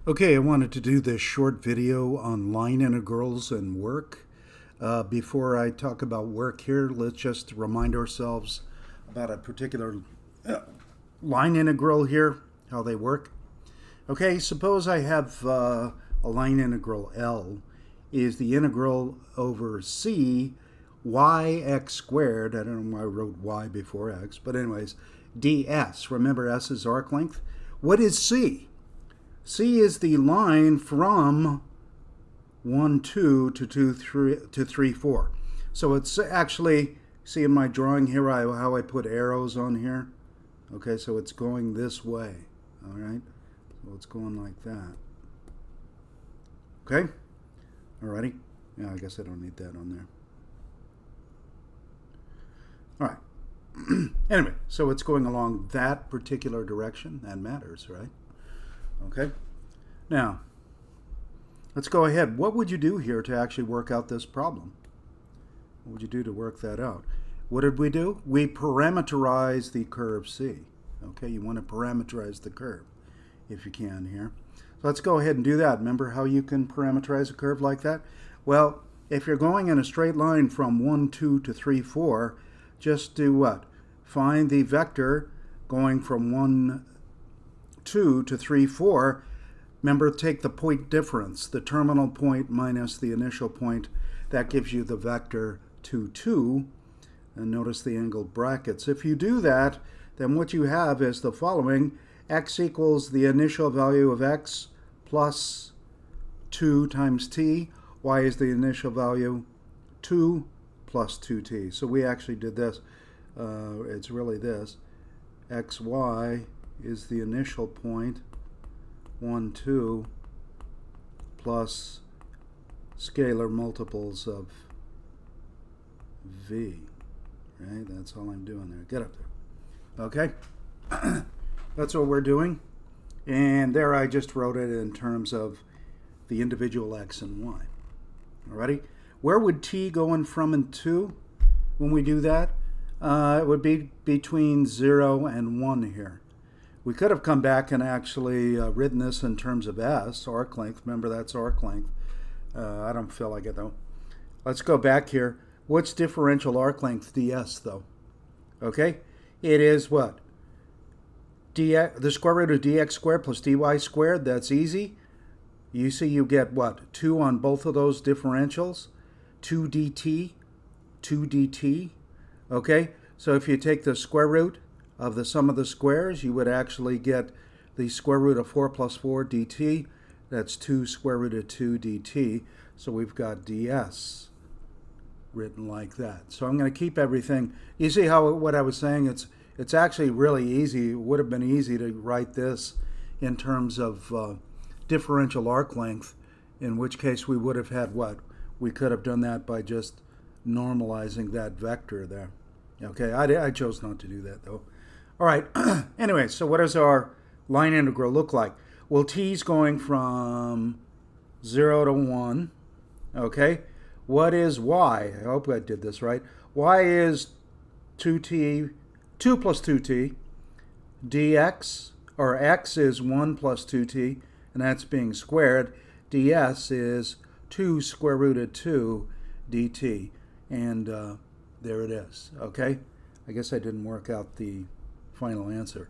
Okay, I wanted to do this short video on line integrals and work. Before I talk about work here, let's just remind ourselves about a particular line integral here, how they work. Okay, suppose I have a line integral L is the integral over c yx squared. I don't know why I wrote y before x, but anyways, ds. Remember, s is arc length. What is c? C is the line from 1, 2 to 2, 3 to 3, 4. So it's actually, see in my drawing here how I put arrows on here? Okay, so it's going this way. All right, so it's going like that. Okay, alrighty. Yeah, I guess I don't need that on there. All right. Anyway, so it's going along that particular direction. That matters, right? Okay, now let's go ahead. What would you do here to actually work out this problem? What would you do to work that out? What did we do? We parameterize the curve C. Okay, you want to parameterize the curve if you can here. So let's go ahead and do that. Remember how you can parameterize a curve like that? Well, if you're going in a straight line from 1, 2 to 3, 4, just do what? Find the vector going from 1, 2 to 3, 4. Remember, take the point difference, the terminal point minus the initial point. That gives you the vector 2, 2. And notice the angled brackets. If you do that, then what you have is the following. X equals the initial value of x plus 2 times t. Y is the initial value 2 plus 2t. So we actually did this. It's really this. xy is the initial point 1, 2 plus scalar multiples of v. Right? That's all I'm doing there. Get up there. Okay? That's what we're doing. And there I just wrote it in terms of the individual x and y. Alrighty? Where would t go in from and to when we do that? It would be between 0 and 1 here. We could have come back and actually written this in terms of s, arc length. Remember, that's arc length. I don't feel like it, though. Let's go back here. What's differential arc length ds, though? Okay? It is what? Dx, the square root of dx squared plus dy squared. That's easy. You see you get what? 2 on both of those differentials. 2 dt. 2 dt. Okay? So if you take the square root of the sum of the squares, you would actually get the square root of 4 plus 4 dt. That's 2 square root of 2 dt. So we've got ds written like that. So I'm going to keep everything. You see how what I was saying, it's actually really easy. It would have been easy to write this in terms of differential arc length, in which case we would have had what? We could have done that by just normalizing that vector there. Okay, I chose not to do that, though. All right, anyway, so what does our line integral look like? Well, t's going from 0 to 1, okay? What is y? I hope I did this right. Y is 2t, 2 plus 2t. dx, or x is 1 plus 2t, and that's being squared. ds is 2 square root of 2 dt, and there it is, okay? I guess I didn't work out the final answer.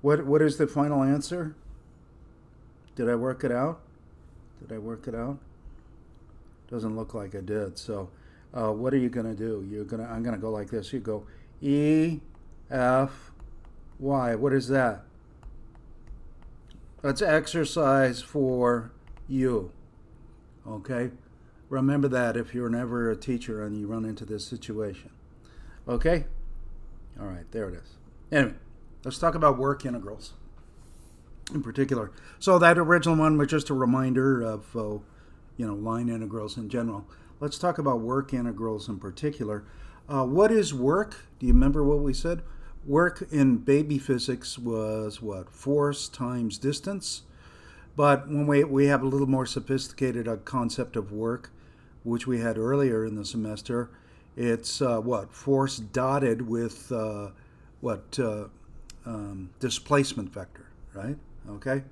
What is the final answer? Did I work it out? Did I work it out? Doesn't look like I did. So what are you going to do? I'm going to go like this. You go E, F, Y. What is that? That's exercise for you. Okay? Remember that if you're never a teacher and you run into this situation. Okay? All right, there it is. Anyway, let's talk about work integrals in particular. So that original one was just a reminder of line integrals in general. Let's talk about work integrals in particular. What is work? Do you remember what we said? Work in baby physics was what? Force times distance. But when we have a little more sophisticated concept of work, which we had earlier in the semester, it's what? Force dotted with displacement vector, right? Okay.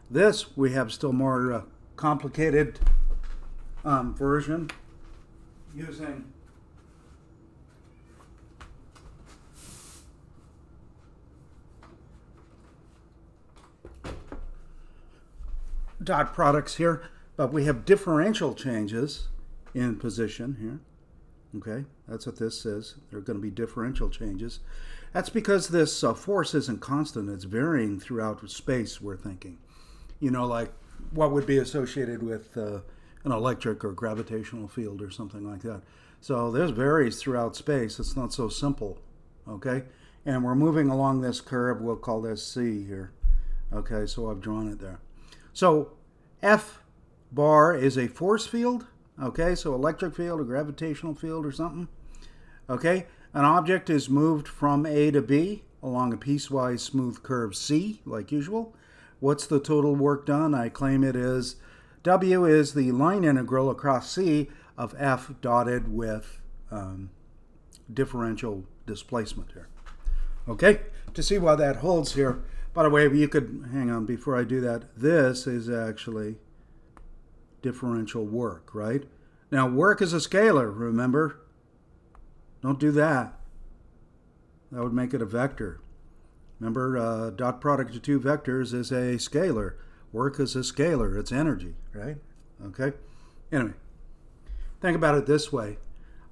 This, we have still more complicated version using dot products here, but we have differential changes in position here. Okay, that's what this is. There are going to be differential changes. That's because this force isn't constant. It's varying throughout space, we're thinking. You know, like what would be associated with an electric or gravitational field or something like that. So this varies throughout space. It's not so simple, okay? And we're moving along this curve. We'll call this C here. Okay, so I've drawn it there. So F bar is a force field, okay? So electric field or gravitational field or something, okay? An object is moved from A to B along a piecewise smooth curve C, like usual. What's the total work done? I claim it is W is the line integral across C of F dotted with differential displacement here. Okay, to see why that holds here, by the way, you could, hang on, before I do that, this is actually differential work, right? Now, work is a scalar, remember? Don't do that. That would make it a vector. Remember, dot product of two vectors is a scalar. Work is a scalar. It's energy, right? Okay? Anyway, think about it this way.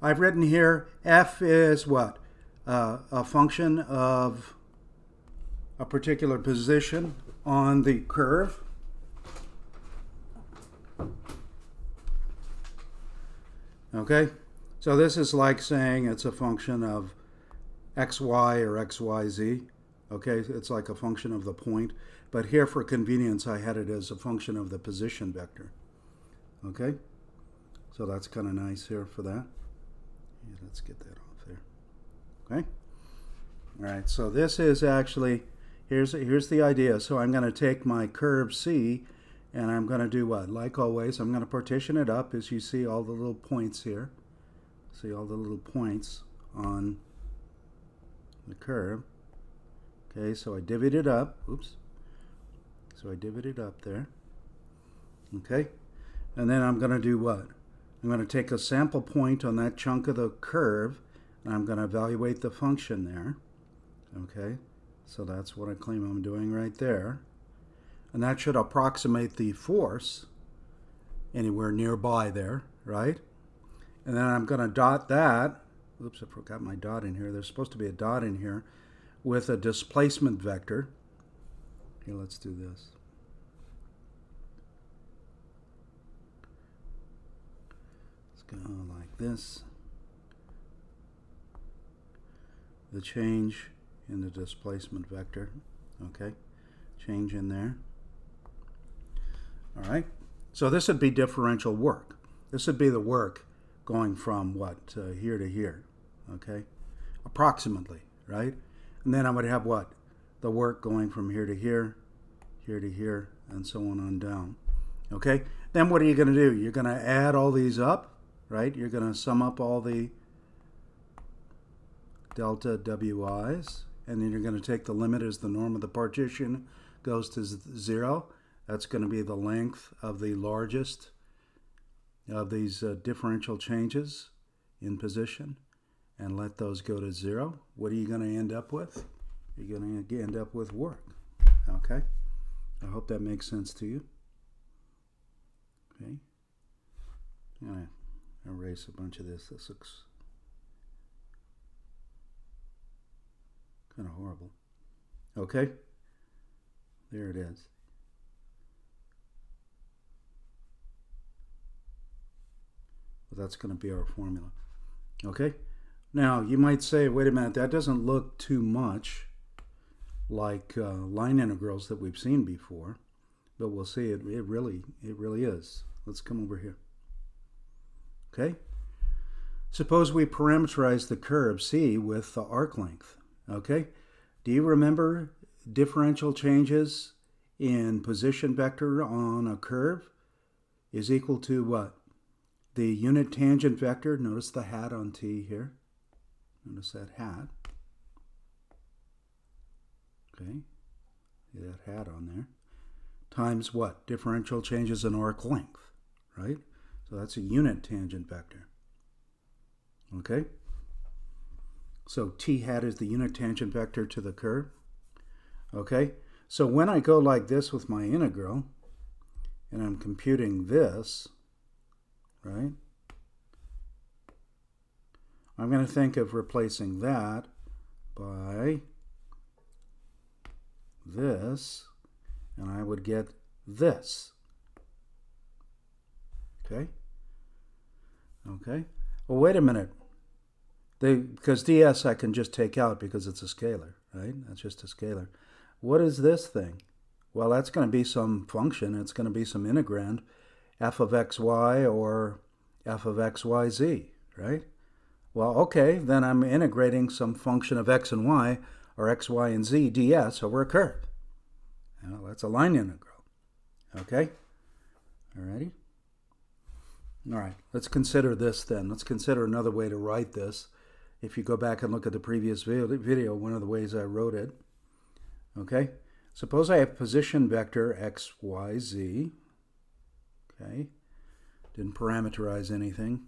I've written here F is what? A function of a particular position on the curve. Okay? So this is like saying it's a function of xy or xyz. Okay? It's like a function of the point. But here, for convenience, I had it as a function of the position vector. Okay? So that's kind of nice here for that. Yeah, let's get that off there. Okay? All right, so this is actually, here's the idea. So I'm going to take my curve C, and I'm going to do what? Like always, I'm going to partition it up, as you see all the little points here. See all the little points on the curve. Okay, so I divvied it up. Oops. So I divvied it up there. Okay, and then I'm going to do what? I'm going to take a sample point on that chunk of the curve, and I'm going to evaluate the function there. Okay, so that's what I claim I'm doing right there. And that should approximate the force anywhere nearby there, right? And then I'm going to dot that. Oops, I forgot my dot in here. There's supposed to be a dot in here with a displacement vector. Here, let's do this. Let's go like this. The change in the displacement vector. Okay, change in there. All right, so this would be differential work. This would be the work going from what, here to here, okay, approximately, right? And then I would have what? The work going from here to here to here, and so on down, okay? Then what are you going to do? You're going to add all these up, right? You're going to sum up all the delta wi's, and then you're going to take the limit as the norm of the partition goes to 0. That's going to be the length of the largest of these differential changes in position, and let those go to 0. What are you going to end up with? You're going to end up with work. Okay? I hope that makes sense to you. Okay? I'm going to erase a bunch of this. This looks kind of horrible. Okay? There it is. But that's going to be our formula. Okay? Now, you might say, wait a minute, that doesn't look too much like line integrals that we've seen before, but we'll see it really is. Let's come over here. Okay? Suppose we parameterize the curve C with the arc length. Okay? Do you remember differential changes in position vector on a curve is equal to what? The unit tangent vector, notice the hat on T here. Notice that hat. Okay, see that hat on there. times what? Differential changes in arc length, right? So that's a unit tangent vector. Okay? So t hat is the unit tangent vector to the curve. Okay? So when I go like this with my integral, and I'm computing this, right? I'm going to think of replacing that by this, and I would get this. Okay? Okay? Well, wait a minute. Because ds I can just take out because it's a scalar, right? That's just a scalar. What is this thing? Well, that's going to be some function. It's going to be some integrand, f of xy or f of xyz, right? Well, okay, then I'm integrating some function of x and y, or x, y, and z ds over a curve. Well, that's a line integral. Okay? Alrighty? Alright, let's consider this then. Let's consider another way to write this. If you go back and look at the previous video, one of the ways I wrote it. Okay? Suppose I have position vector x, y, z. Okay? Didn't parameterize anything.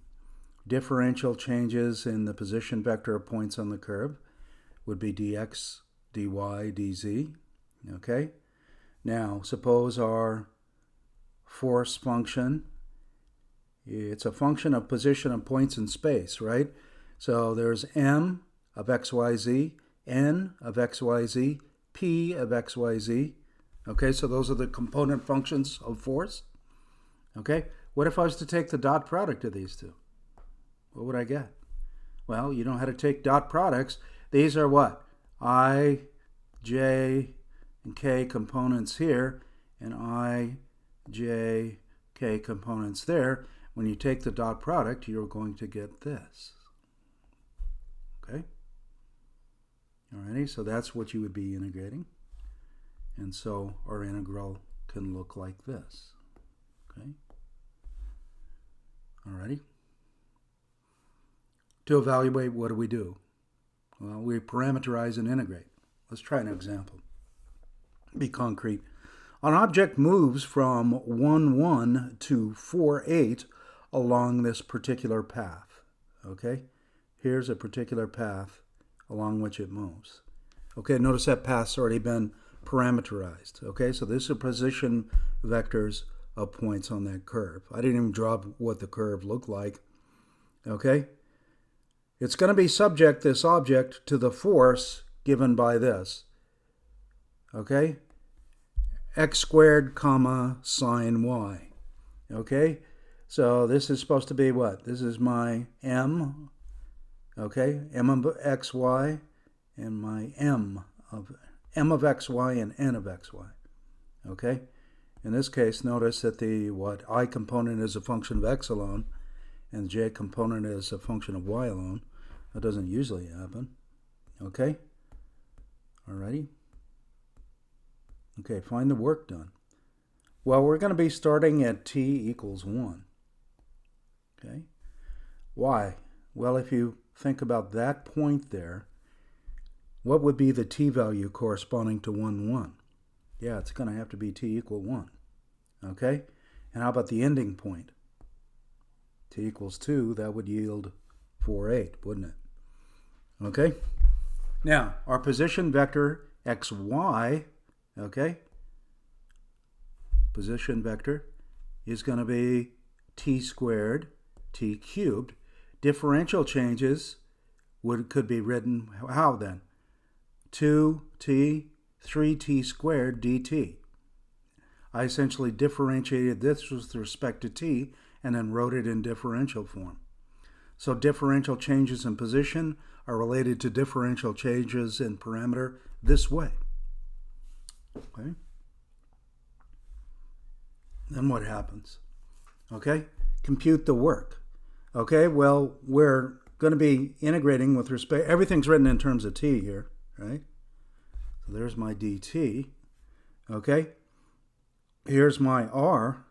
Differential changes in the position vector of points on the curve would be dx, dy, dz. Okay? Now, suppose our force function, it's a function of position of points in space, right? So there's m of xyz, n of xyz, p of xyz. Okay, so those are the component functions of force. Okay, what if I was to take the dot product of these two? What would I get? Well, you know how to take dot products. These are what? I, j, and k components here, and I, j, k components there. When you take the dot product, you're going to get this. Okay? Alrighty, so that's what you would be integrating. And so our integral can look like this. Okay? Alrighty. To evaluate, what do? Well, we parameterize and integrate. Let's try an example. Be concrete. An object moves from 1, 1 to 4, 8 along this particular path. Okay? Here's a particular path along which it moves. Okay, notice that path's already been parameterized. Okay, so this is position vectors of points on that curve. I didn't even draw what the curve looked like. Okay? It's going to be subject, this object, to the force given by this. Okay? X squared, comma, sine y. Okay? So this is supposed to be what? This is my m. Okay? M of xy and my m of xy and n of xy. Okay? In this case, notice that the I component is a function of x alone, and the j component is a function of y alone. That doesn't usually happen. Okay? Alrighty? Okay, find the work done. Well, we're going to be starting at t equals 1. Okay? Why? Well, if you think about that point there, what would be the t value corresponding to 1, 1? Yeah, it's going to have to be t equal 1. Okay? And how about the ending point? T equals 2, that would yield 4, 8, wouldn't it? Okay? Now, our position vector xy, okay, position vector is going to be t squared, t cubed. Differential changes could be written, how then? 2t, 3t squared dt. I essentially differentiated this with respect to t and then wrote it in differential form. So differential changes in position are related to differential changes in parameter this way. Okay? Then what happens? Okay? Compute the work. Okay? Well, we're going to be integrating with respect, everything's written in terms of t here, right? So there's my dt. Okay? Here's my r.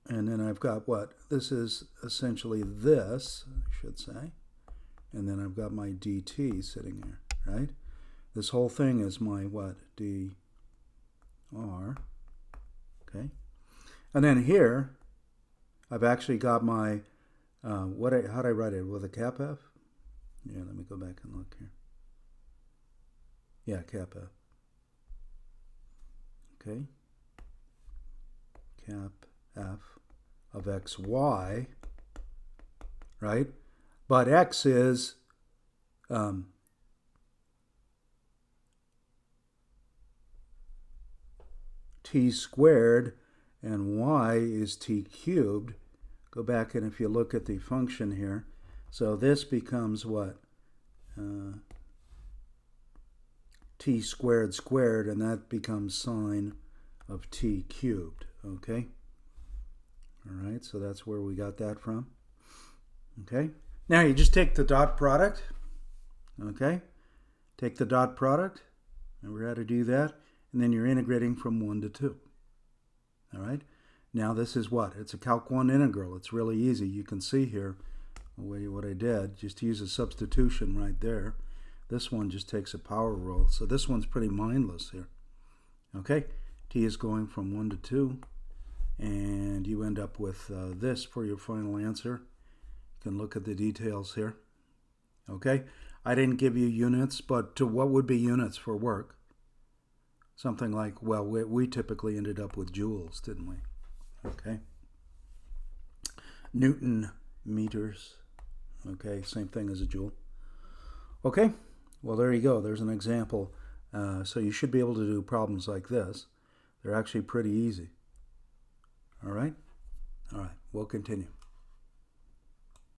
And then I've got what? This is essentially this, I should say. And then I've got my dt sitting here, right? This whole thing is my what? dr. Okay. And then here, I've actually got my, how do I write it? With a cap F? Yeah, let me go back and look here. Yeah, cap F. Okay. Cap F of xy, right? But x is t squared and y is t cubed. Go back, and if you look at the function here, so this becomes what? T squared squared, and that becomes sine of t cubed, okay? All right, so that's where we got that from. Okay, now you just take the dot product, okay? Take the dot product, remember how to do that, and then you're integrating from 1 to 2. All right, now this is what? It's a Calc 1 integral. It's really easy. You can see here what I did, just use a substitution right there. This one just takes a power rule, so this one's pretty mindless here. Okay, t is going from 1 to 2, and you end up with this for your final answer. You can look at the details here. Okay, I didn't give you units, but to what would be units for work? Something like, well, we typically ended up with joules, didn't we? Okay. Newton meters. Okay, same thing as a joule. Okay, well, there you go. There's an example. So you should be able to do problems like this. They're actually pretty easy. All right? All right, we'll continue.